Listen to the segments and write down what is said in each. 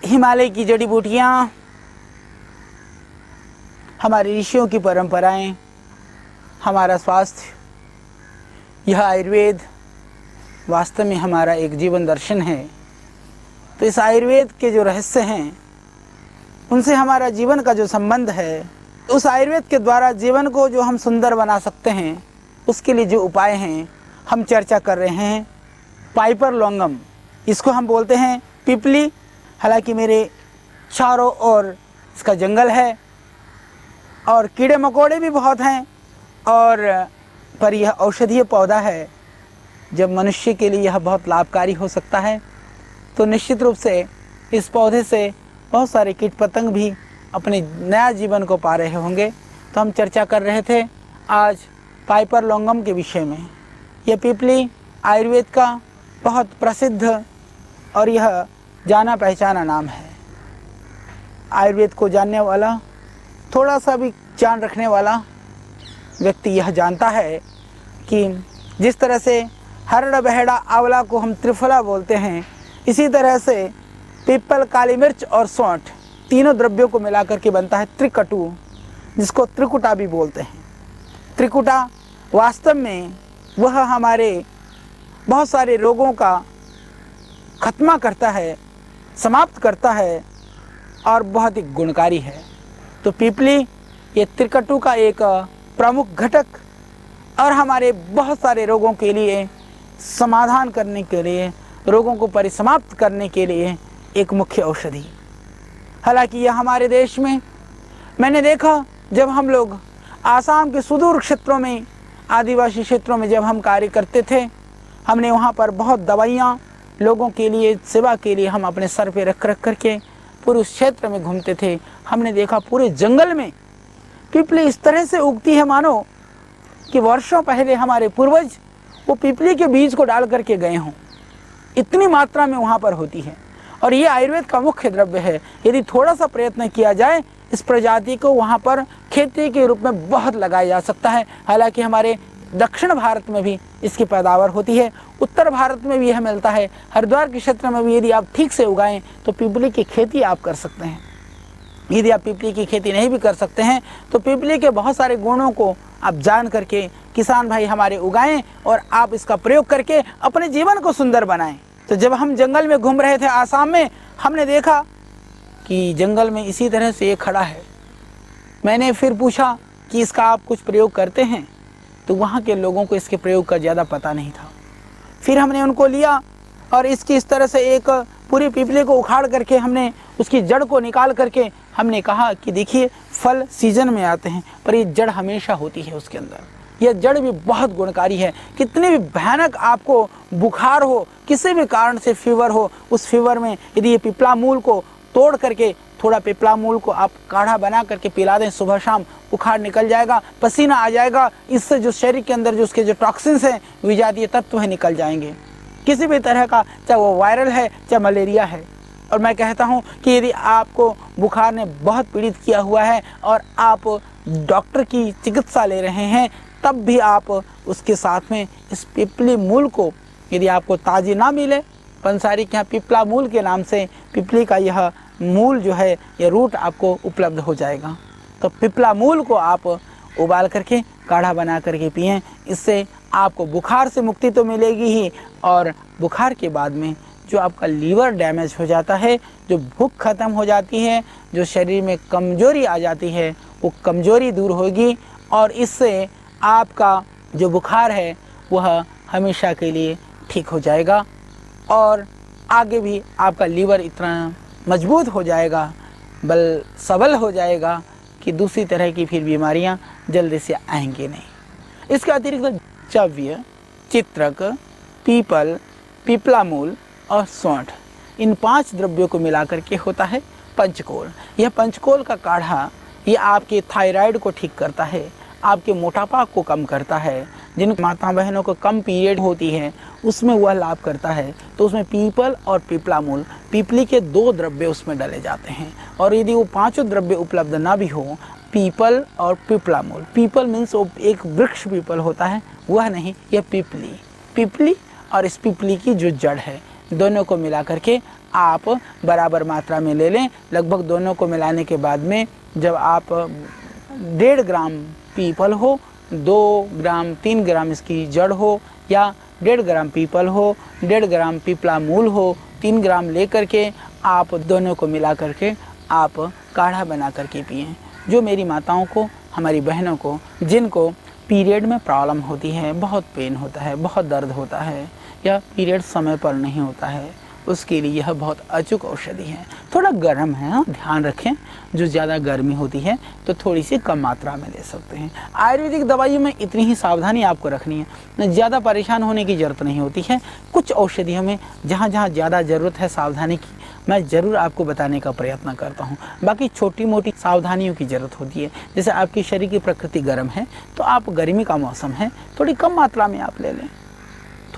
हिमालय की जड़ी बूटियाँ, हमारे ऋषियों की परंपराएं, हमारा स्वास्थ्य, यह आयुर्वेद वास्तव में हमारा एक जीवन दर्शन है। तो इस आयुर्वेद के जो रहस्य हैं, उनसे हमारा जीवन का जो संबंध है, उस आयुर्वेद के द्वारा जीवन को जो हम सुंदर बना सकते हैं, उसके लिए जो उपाय हैं हम चर्चा कर रहे हैं। पाइपर लॉन्गम, इसको हम बोलते हैं पिपली। हालांकि मेरे चारों ओर इसका जंगल है और कीड़े मकोड़े भी बहुत हैं, और पर यह औषधीय पौधा है। जब मनुष्य के लिए यह बहुत लाभकारी हो सकता है, तो निश्चित रूप से इस पौधे से बहुत सारे कीट पतंग भी अपने नया जीवन को पा रहे होंगे। तो हम चर्चा कर रहे थे आज पाइपर लॉन्गम के विषय में। यह पिपली आयुर्वेद का बहुत प्रसिद्ध और यह जाना पहचाना नाम है। आयुर्वेद को जानने वाला, थोड़ा सा भी जान रखने वाला व्यक्ति यह जानता है कि जिस तरह से हरड़ बहेड़ा आंवला को हम त्रिफला बोलते हैं, इसी तरह से पीपल, काली मिर्च और सौंठ, तीनों द्रव्यों को मिलाकर के बनता है त्रिकटु, जिसको त्रिकुटा भी बोलते हैं। त्रिकुटा वास्तव में वह हमारे बहुत सारे रोगों का खत्मा करता है, समाप्त करता है और बहुत ही गुणकारी है। तो पिपली ये त्रिकटु का एक प्रमुख घटक और हमारे बहुत सारे रोगों के लिए समाधान करने के लिए, रोगों को परिसमाप्त करने के लिए एक मुख्य औषधि। हालांकि यह हमारे देश में मैंने देखा, जब हम लोग आसाम के सुदूर क्षेत्रों में, आदिवासी क्षेत्रों में जब हम कार्य करते थे, हमने वहाँ पर बहुत दवाइयाँ लोगों के लिए, सेवा के लिए हम अपने सर पे रख करके पूरे उस क्षेत्र में घूमते थे। हमने देखा पूरे जंगल में पिपली इस तरह से उगती है मानो कि वर्षों पहले हमारे पूर्वज वो पिपली के बीज को डाल करके गए हों। इतनी मात्रा में वहाँ पर होती है और ये आयुर्वेद का मुख्य द्रव्य है। यदि थोड़ा सा प्रयत्न किया जाए, इस प्रजाति को वहाँ पर खेती के रूप में बहुत लगाया जा सकता है। हालांकि हमारे दक्षिण भारत में भी इसकी पैदावार होती है, उत्तर भारत में भी यह मिलता है। हरिद्वार के क्षेत्र में भी यदि आप ठीक से उगाएं तो पिपली की खेती आप कर सकते हैं। यदि आप पिपली की खेती नहीं भी कर सकते हैं तो पिपली के बहुत सारे गुणों को आप जान करके किसान भाई हमारे उगाएं और आप इसका प्रयोग करके अपने जीवन को सुंदर बनाएं। तो जब हम जंगल में घूम रहे थे आसाम में, हमने देखा कि जंगल में इसी तरह से ये खड़ा है। मैंने फिर पूछा कि इसका आप कुछ प्रयोग करते हैं, तो वहाँ के लोगों को इसके प्रयोग का ज़्यादा पता नहीं था। फिर हमने उनको लिया और इसकी इस तरह से एक पूरी पिपली को उखाड़ करके हमने उसकी जड़ को निकाल करके हमने कहा कि देखिए, फल सीजन में आते हैं पर ये जड़ हमेशा होती है उसके अंदर। यह जड़ भी बहुत गुणकारी है। कितने भी भयानक आपको बुखार हो, किसी भी कारण से फीवर हो, उस फीवर में यदि ये पिपला मूल को तोड़ करके, थोड़ा पिपला मूल को आप काढ़ा बना करके पिला दें सुबह शाम, बुखार निकल जाएगा, पसीना आ जाएगा। इससे जो शरीर के अंदर जो उसके जो टॉक्सिन्स हैं, विजातीय तत्व है, निकल जाएंगे। किसी भी तरह का, चाहे वो वायरल है चाहे मलेरिया है। और मैं कहता हूँ कि यदि आपको बुखार ने बहुत पीड़ित किया हुआ है और आप डॉक्टर की चिकित्सा ले रहे हैं, तब भी आप उसके साथ में इस पिपली मूल को, यदि आपको ताज़ी ना मिले, पंसारी के यहाँ पिपला मूल के नाम से पिपली का यह मूल जो है, यह रूट आपको उपलब्ध हो जाएगा। तो पिपला मूल को आप उबाल करके काढ़ा बना करके पिएं। इससे आपको बुखार से मुक्ति तो मिलेगी ही, और बुखार के बाद में जो आपका लीवर डैमेज हो जाता है, जो भूख खत्म हो जाती है, जो शरीर में कमजोरी आ जाती है, वो कमजोरी दूर होगी और इससे आपका जो बुखार है वह हमेशा के लिए ठीक हो जाएगा और आगे भी आपका लीवर इतना मजबूत हो जाएगा, बल सबल हो जाएगा कि दूसरी तरह की फिर बीमारियां जल्दी से आएंगी नहीं। इसके अतिरिक्त चव्य, चित्रक, पीपल, पिपला मूल और सौंठ, इन 5 द्रव्यों को मिलाकर के होता है पंचकोल। यह पंचकोल का काढ़ा ये आपके थायराइड को ठीक करता है, आपके मोटापा को कम करता है। जिन माता बहनों को कम पीरियड होती है उसमें वह लाभ करता है। तो उसमें पीपल और पिपला मूल, पिपली के 2 द्रव्य उसमें डाले जाते हैं। और यदि वो 5 द्रव्य उपलब्ध ना भी हो, पीपल और पिपला मूल, पीपल मीन्स एक वृक्ष पीपल होता है, वह नहीं, यह पिपली और इस पिपली की जो जड़ है, दोनों को मिला करके आप बराबर मात्रा में ले लें। लगभग दोनों को मिलाने के बाद में जब आप 1.5 ग्राम पीपल हो, 2 ग्राम 3 ग्राम इसकी जड़ हो, या 1.5 ग्राम पीपल हो, 1.5 ग्राम पीपला मूल हो, 3 ग्राम ले करके आप दोनों को मिला करके आप काढ़ा बना करके पिएं। जो मेरी माताओं को, हमारी बहनों को, जिनको पीरियड में प्रॉब्लम होती है, बहुत पेन होता है, बहुत दर्द होता है, या पीरियड समय पर नहीं होता है, उसके लिए यह बहुत अचूक औषधि है। थोड़ा गर्म है, हाँ, ध्यान रखें। जो ज़्यादा गर्मी होती है तो थोड़ी सी कम मात्रा में ले सकते हैं। आयुर्वेदिक दवाइयों में इतनी ही सावधानी आपको रखनी है, ज़्यादा परेशान होने की ज़रूरत नहीं होती है। कुछ औषधियों में जहाँ जहाँ ज़्यादा ज़रूरत है सावधानी की, मैं ज़रूर आपको बताने का प्रयत्न करता हूँ। बाकी छोटी मोटी सावधानियों की ज़रूरत होती है। जैसे आपकी शरीर की प्रकृति गर्म है तो आप गर्मी का मौसम है, थोड़ी कम मात्रा में आप ले लें,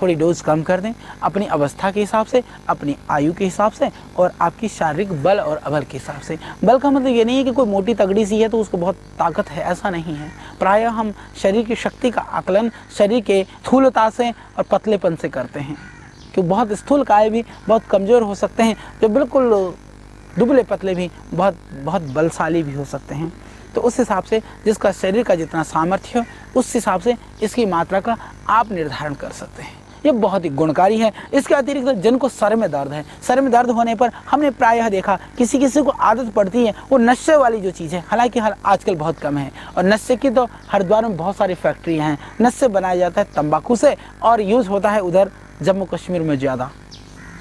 थोड़ी डोज कम कर दें अपनी अवस्था के हिसाब से, अपनी आयु के हिसाब से और आपकी शारीरिक बल और अबल के हिसाब से। बल का मतलब ये नहीं है कि कोई मोटी तगड़ी सी है तो उसको बहुत ताकत है, ऐसा नहीं है। प्रायः हम शरीर की शक्ति का आकलन शरीर के स्थूलता से और पतलेपन से करते हैं, कि बहुत स्थूल काय भी बहुत कमज़ोर हो सकते हैं, जो बिल्कुल दुबले पतले भी बहुत बहुत बलशाली भी हो सकते हैं। तो उस हिसाब से जिसका शरीर का जितना सामर्थ्य हो उस हिसाब से इसकी मात्रा का आप निर्धारण कर सकते हैं। ये बहुत ही गुणकारी है। इसके अतिरिक्त जिनको सर में दर्द है, सर में दर्द होने पर हमने प्रायः देखा किसी किसी को आदत पड़ती है वो नशे वाली जो चीज़ है, हालांकि आजकल बहुत कम है, और नशे की तो हरिद्वार में बहुत सारी फैक्ट्रियाँ हैं। नशे बनाया जाता है तंबाकू से और यूज़ होता है उधर जम्मू कश्मीर में ज़्यादा।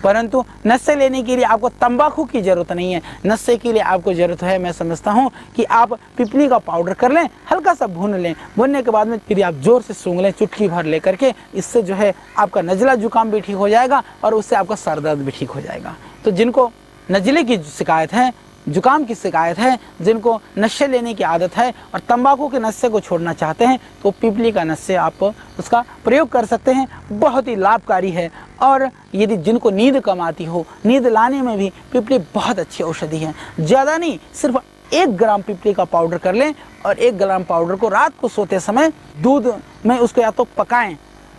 परंतु नशे लेने के लिए आपको तंबाकू की ज़रूरत नहीं है। नशे के लिए आपको ज़रूरत है, मैं समझता हूँ कि आप पिपली का पाउडर कर लें, हल्का सा भून लें, भूनने के बाद में फिर आप जोर से सूंघ लें चुटकी भर ले करके। इससे जो है आपका नज़ला जुकाम भी ठीक हो जाएगा और उससे आपका सर दर्द भी ठीक हो जाएगा। तो जिनको नज़ले की शिकायत है, जुकाम की शिकायत है, जिनको नशे लेने की आदत है और तंबाकू के नशे को छोड़ना चाहते हैं, तो पिपली का नशे आप उसका प्रयोग कर सकते हैं, बहुत ही लाभकारी है। और यदि जिनको नींद कम आती हो, नींद लाने में भी पिपली बहुत अच्छी औषधि है। ज़्यादा नहीं, सिर्फ 1 ग्राम पिपली का पाउडर कर लें और 1 ग्राम पाउडर को रात को सोते समय दूध में उसको या तो पकाएं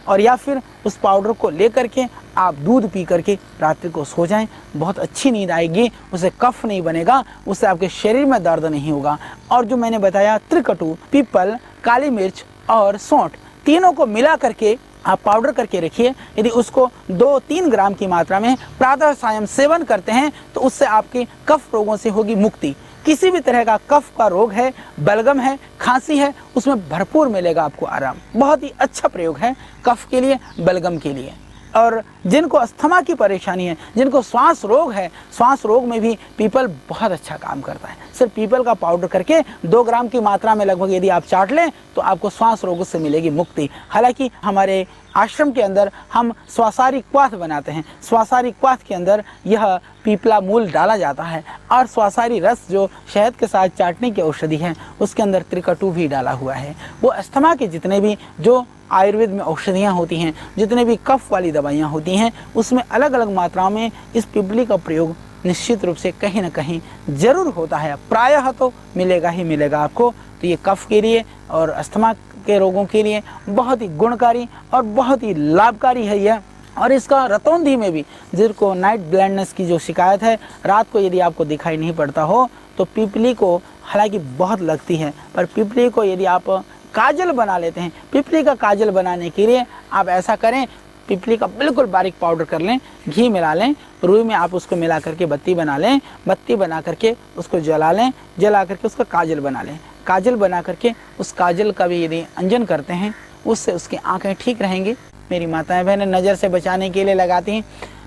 और या फिर उस पाउडर को ले करके आप दूध पी करके रात्रि को सो जाएं। बहुत अच्छी नींद आएगी, उससे कफ नहीं बनेगा, उससे आपके शरीर में दर्द नहीं होगा। और जो मैंने बताया त्रिकटु, पीपल, काली मिर्च और सौंठ, तीनों को मिला करके आप पाउडर करके रखिए। यदि उसको 2-3 ग्राम की मात्रा में प्रातः सायं सेवन करते हैं तो उससे आपके कफ रोगों से होगी मुक्ति। किसी भी तरह का कफ का रोग है, बलगम है, खांसी है, उसमें भरपूर मिलेगा आपको आराम। बहुत ही अच्छा प्रयोग है कफ के लिए, बलगम के लिए। और जिनको अस्थमा की परेशानी है, जिनको श्वास रोग है, श्वास रोग में भी पीपल बहुत अच्छा काम करता है। सिर्फ पीपल का पाउडर करके 2 ग्राम की मात्रा में लगभग यदि आप चाट लें तो आपको श्वास रोगों से मिलेगी मुक्ति। हालांकि हमारे आश्रम के अंदर हम स्वासारी क्वाथ बनाते हैं। स्वासारी क्वाथ के अंदर यह पीपला मूल डाला जाता है और स्वासारी रस जो शहद के साथ चाटने की औषधि है उसके अंदर त्रिकटु भी डाला हुआ है। वो अस्थमा के जितने भी जो आयुर्वेद में औषधियाँ होती हैं, जितने भी कफ वाली दवाइयाँ होती हैं, उसमें अलग अलग मात्राओं में इस पिपली का प्रयोग निश्चित रूप से कहीं ना कहीं जरूर होता है। प्रायः तो मिलेगा ही मिलेगा आपको। तो ये कफ के लिए और अस्थमा के रोगों के लिए बहुत ही गुणकारी और बहुत ही लाभकारी है यह। और इसका रतौंधी में भी जिनको नाइट ब्लाइंडनेस की जो शिकायत है, रात को यदि आपको दिखाई नहीं पड़ता हो तो पिपली को, हालांकि बहुत लगती है, पर पिपली को यदि आप काजल बना लेते हैं, पिपली का काजल बनाने के लिए आप ऐसा करें, पिपली का बिल्कुल बारीक पाउडर कर लें, घी मिला लें, रुई में आप उसको मिला करके बत्ती बना लें, बत्ती बना करके उसको जला लें, जला करके उसका काजल बना लें। काजल बना करके उस काजल का भी यदि अंजन करते हैं उससे उसकी आंखें ठीक रहेंगी। मेरी माताएं बहनें नज़र से बचाने के लिए लगाती हैं।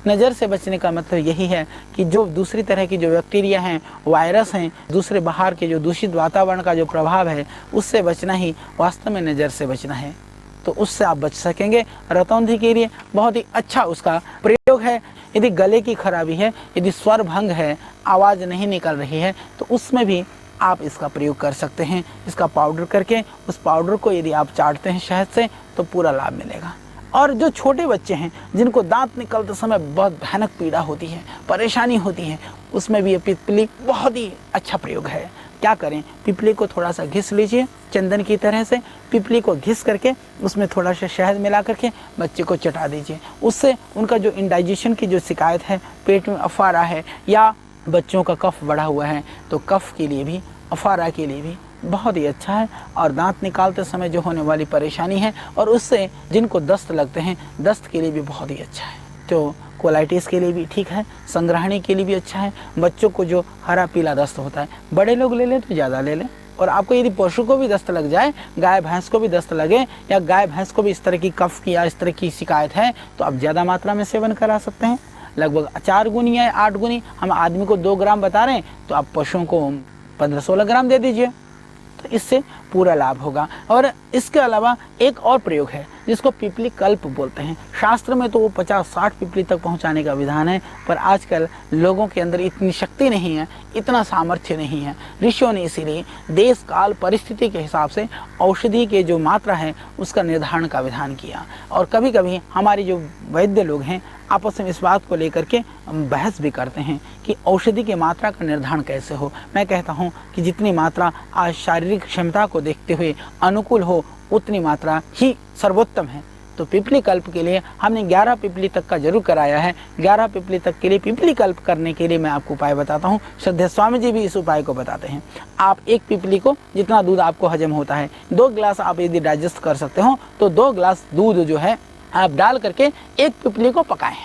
नज़र से बचने का मतलब यही है कि जो दूसरी तरह की जो बैक्टीरिया हैं, वायरस हैं, दूसरे बाहर के जो दूषित वातावरण का जो प्रभाव है उससे बचना ही वास्तव में नज़र से बचना है। तो उससे आप बच सकेंगे। रतौंधी के लिए बहुत ही अच्छा उसका प्रयोग है। यदि गले की खराबी है, यदि स्वर भंग है, आवाज़ नहीं निकल रही है, तो उसमें भी आप इसका प्रयोग कर सकते हैं। इसका पाउडर करके उस पाउडर को यदि आप चाटते हैं शहद से तो पूरा लाभ मिलेगा। और जो छोटे बच्चे हैं जिनको दांत निकलते समय बहुत भयानक पीड़ा होती है, परेशानी होती है, उसमें भी ये पिपली बहुत ही अच्छा प्रयोग है। क्या करें, पिपली को थोड़ा सा घिस लीजिए चंदन की तरह से। पिपली को घिस करके उसमें थोड़ा सा शहद मिला करके बच्चे को चटा दीजिए। उससे उनका जो इंडाइजेशन की जो शिकायत है, पेट में अफारा है या बच्चों का कफ बढ़ा हुआ है, तो कफ के लिए भी, अफारा के लिए भी बहुत ही अच्छा है। और दांत निकालते समय जो होने वाली परेशानी है और उससे जिनको दस्त लगते हैं, दस्त के लिए भी बहुत ही अच्छा है। तो कोलाइटिस के लिए भी ठीक है, संग्रहणी के लिए भी अच्छा है। बच्चों को जो हरा पीला दस्त होता है, बड़े लोग ले लें तो ज़्यादा ले लें। और आपको यदि पशु को भी दस्त लग जाए, गाय भैंस को भी दस्त लगे या गाय भैंस को भी इस तरह की कफ की या इस तरह की शिकायत है, तो आप ज़्यादा मात्रा में सेवन करा सकते हैं। लगभग 4 गुनी या 8 गुनी, हम आदमी को 2 ग्राम बता रहे हैं तो आप पशुओं को 15-16 ग्राम दे दीजिए, तो इससे पूरा लाभ होगा। और इसके अलावा एक और प्रयोग है जिसको पिपली कल्प बोलते हैं। शास्त्र में तो वो 50-60 पिपली तक पहुंचाने का विधान है, पर आजकल लोगों के अंदर इतनी शक्ति नहीं है, इतना सामर्थ्य नहीं है। ऋषियों ने इसीलिए देश काल परिस्थिति के हिसाब से औषधि के जो मात्रा है उसका निर्धारण का विधान किया। और कभी कभी हमारे जो वैद्य लोग हैं आपस में इस बात को लेकर के बहस भी करते हैं कि औषधि की मात्रा का निर्धारण कैसे हो। मैं कहता हूं कि जितनी मात्रा आज शारीरिक क्षमता को देखते हुए अनुकूल हो, उतनी मात्रा ही सर्वोत्तम है। तो पिपली कल्प के लिए हमने 11 पिपली तक का जरूर कराया है। 11 पिपली तक के लिए पिपली कल्प करने के लिए मैं आपको उपाय बताता हूँ। श्रद्धेय स्वामी जी भी इस उपाय को बताते हैं। आप एक पिपली को, जितना दूध आपको हजम होता है, 2 गिलास आप यदि डाइजेस्ट कर सकते हो तो 2 गिलास दूध जो है आप डाल करके एक पिपली को पकाएं।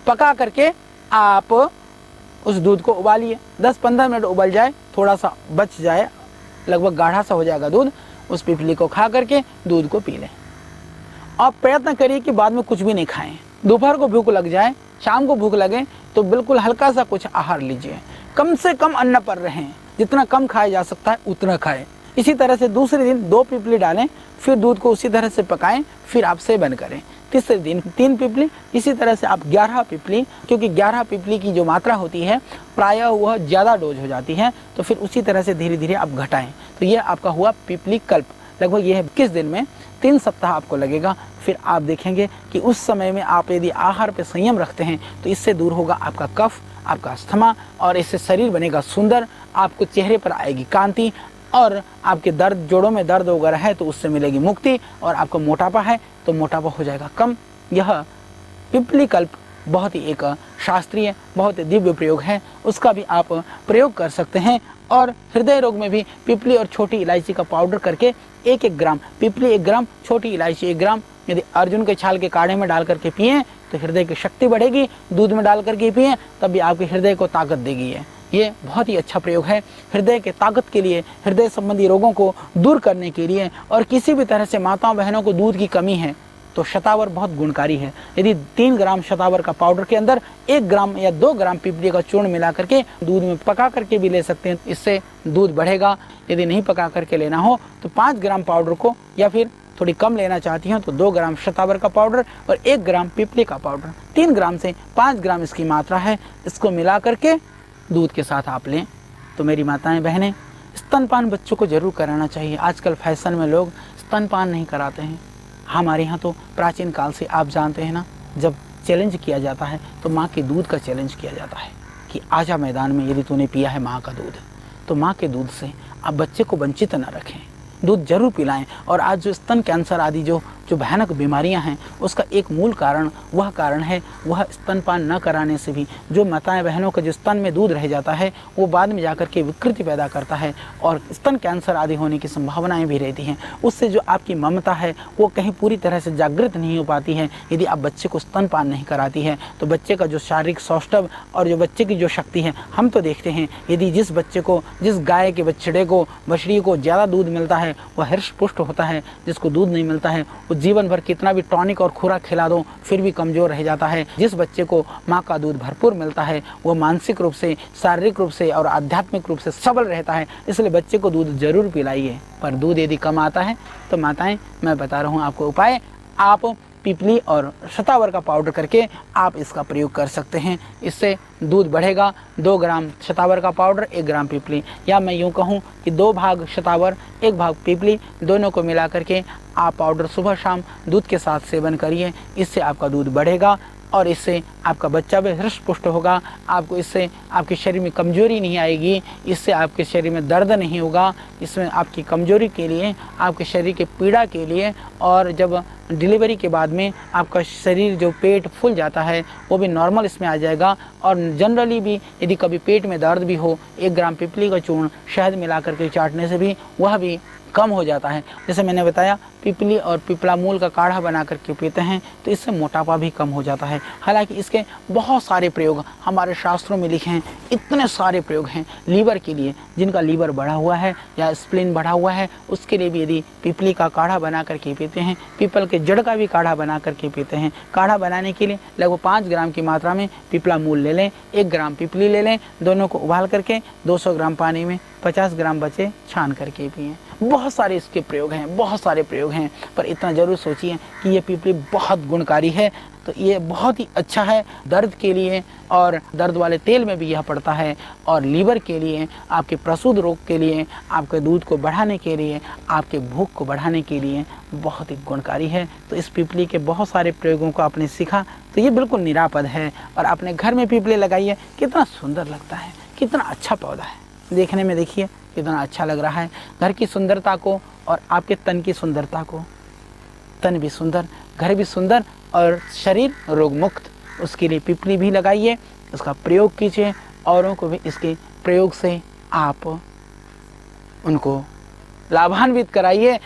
पका करके आप उस दूध को उबालिए। 10-15 मिनट उबल जाए, थोड़ा सा बच जाए, लगभग गाढ़ा सा हो जाएगा दूध, उस पिपली को खा करके दूध को पी लें। आप प्रयत्न करिए कि बाद में कुछ भी नहीं खाएं। दोपहर को भूख लग जाए, शाम को भूख लगे तो बिल्कुल हल्का सा कुछ आहार लीजिए। कम से कम अन्न पर रहें, जितना कम खाया जा सकता है उतना खाएं। इसी तरह से दूसरे दिन 2 पिपली डालें, फिर दूध को उसी तरह से पकाएं, फिर आप सेवन करें। तीसरे दिन 3 पिपली, इसी तरह से आप 11 पिपली, क्योंकि 11 पिपली की जो मात्रा होती है प्रायः वह ज़्यादा डोज हो जाती है, तो फिर उसी तरह से धीरे धीरे आप घटाएं। तो यह आपका हुआ पिपली कल्प। लगभग यह 21 दिन में 3 सप्ताह आपको लगेगा। फिर आप देखेंगे कि उस समय में आप यदि आहार पे संयम रखते हैं तो इससे दूर होगा आपका कफ, आपका अस्थमा, और इससे शरीर बनेगा सुंदर। आपको चेहरे पर आएगी कांति, और आपके दर्द, जोड़ों में दर्द वगैरह है तो उससे मिलेगी मुक्ति। और आपको मोटापा है तो मोटापा हो जाएगा कम। यह पिपली कल्प बहुत ही एक शास्त्रीय, बहुत ही दिव्य प्रयोग है, उसका भी आप प्रयोग कर सकते हैं। और हृदय रोग में भी पिपली और छोटी इलायची का पाउडर करके 1-1 ग्राम, पिपली 1 ग्राम, छोटी इलायची 1 ग्राम, यदि अर्जुन के छाल के काढ़े में डाल करके पिएं तो हृदय की शक्ति बढ़ेगी। दूध में डाल करके पिएं तब भी आपके हृदय को ताकत देगी। ये बहुत ही अच्छा प्रयोग है हृदय के ताकत के लिए, हृदय संबंधी रोगों को दूर करने के लिए। और किसी भी तरह से माताओं बहनों को दूध की कमी है तो शतावर बहुत गुणकारी है। यदि 3 ग्राम शतावर का पाउडर के अंदर 1 ग्राम या 2 ग्राम पिपली का चूर्ण मिला करके दूध में पका करके भी ले सकते हैं, इससे दूध बढ़ेगा। यदि नहीं पका करके लेना हो तो 5 ग्राम पाउडर को, या फिर थोड़ी कम लेना चाहती हो तो 2 ग्राम शतावर का पाउडर और 1 ग्राम पिपली का पाउडर, 3 ग्राम से 5 ग्राम इसकी मात्रा है, इसको मिला करके दूध के साथ आप लें। तो मेरी माताएं बहनें, स्तनपान बच्चों को जरूर कराना चाहिए। आजकल फैशन में लोग स्तनपान नहीं कराते हैं। हमारे यहाँ तो प्राचीन काल से आप जानते हैं ना, जब चैलेंज किया जाता है तो माँ के दूध का चैलेंज किया जाता है कि आजा मैदान में, यदि तूने पिया है माँ का दूध तो माँ के दूध से आप बच्चे को वंचित न रखें, दूध जरूर पिलाएं। और आज जो स्तन कैंसर आदि जो भयानक बीमारियां हैं, उसका एक मूल कारण है वह स्तनपान न कराने से भी जो माताएं बहनों का जो स्तन में दूध रह जाता है वो बाद में जाकर के विकृति पैदा करता है और स्तन कैंसर आदि होने की संभावनाएं भी रहती हैं। उससे जो आपकी ममता है वो कहीं पूरी तरह से जागृत नहीं हो पाती है। यदि आप बच्चे को स्तनपान नहीं कराती है तो बच्चे का जो शारीरिक सौष्ठव और जो बच्चे की जो शक्ति है, हम तो देखते हैं यदि जिस बच्चे को, जिस गाय के बछड़े को, बछड़ी को ज़्यादा दूध मिलता है वह हृष्ट पुष्ट होता है। जिसको दूध नहीं मिलता है वो जीवन भर कितना भी टॉनिक और खुराक खिला दो फिर भी कमजोर रह जाता है। जिस बच्चे को माँ का दूध भरपूर मिलता है वो मानसिक रूप से, शारीरिक रूप से और आध्यात्मिक रूप से सबल रहता है। इसलिए बच्चे को दूध जरूर पिलाइए। पर दूध यदि कम आता है तो माताएं, मैं बता रहा हूँ आपको उपाय, आप पिपली और शतावर का पाउडर करके आप इसका प्रयोग कर सकते हैं। इससे दूध बढ़ेगा। 2 ग्राम शतावर का पाउडर, 1 ग्राम पिपली, या मैं यूँ कहूँ कि 2 भाग शतावर 1 भाग पिपली, दोनों को मिला करके आप पाउडर सुबह शाम दूध के साथ सेवन करिए। इससे आपका दूध बढ़ेगा और इससे आपका बच्चा भी हृष्ट पुष्ट होगा। आपको इससे आपके शरीर में कमजोरी नहीं आएगी, इससे आपके शरीर में दर्द नहीं होगा। इसमें आपकी कमजोरी के लिए, आपके शरीर के पीड़ा के लिए, और जब डिलीवरी के बाद में आपका शरीर जो पेट फूल जाता है वो भी नॉर्मल इसमें आ जाएगा। और जनरली भी यदि कभी पेट में दर्द भी हो, 1 ग्राम पिपली का चूर्ण शहद मिला करके चाटने से भी वह भी कम हो जाता है। जैसे मैंने बताया, पिपली और पिपला मूल का काढ़ा बना करके पीते हैं तो इससे मोटापा भी कम हो जाता है। हालांकि इसके बहुत सारे प्रयोग हमारे शास्त्रों में लिखे हैं, इतने सारे प्रयोग हैं। लीवर के लिए, जिनका लीवर बढ़ा हुआ है या स्प्लीन बढ़ा हुआ है, उसके लिए भी यदि पिपली का काढ़ा बना करके पीते हैं, पीपल के जड़ का भी काढ़ा बना करके पीते हैं। काढ़ा बनाने के लिए लगभग 5 ग्राम की मात्रा में पिपला मूल ले लें, 1 ग्राम पिपली ले लें, दोनों को उबाल करके 200 ग्राम पानी में 50 ग्राम बचे छान करके पिएं। बहुत सारे इसके प्रयोग हैं, बहुत सारे प्रयोग हैं, पर इतना जरूर सोचिए कि ये पिपली बहुत गुणकारी है। तो ये बहुत ही अच्छा है दर्द के लिए, और दर्द वाले तेल में भी यह पड़ता है। और लीवर के लिए, आपके प्रसूत रोग के लिए, आपके दूध को बढ़ाने के लिए, आपके भूख को बढ़ाने के लिए बहुत ही गुणकारी है। तो इस पिपली के बहुत सारे प्रयोगों को आपने सीखा तो ये बिल्कुल निरापद है। और अपने घर में पिपली लगाइए, कितना सुंदर लगता है, कितना अच्छा पौधा है, देखने में देखिए कितना अच्छा लग रहा है। घर की सुंदरता को और आपके तन की सुंदरता को, तन भी सुंदर, घर भी सुंदर और शरीर रोग मुक्त, उसके लिए पिपली भी लगाइए, उसका प्रयोग कीजिए, औरों को भी इसके प्रयोग से आप उनको लाभान्वित कराइए।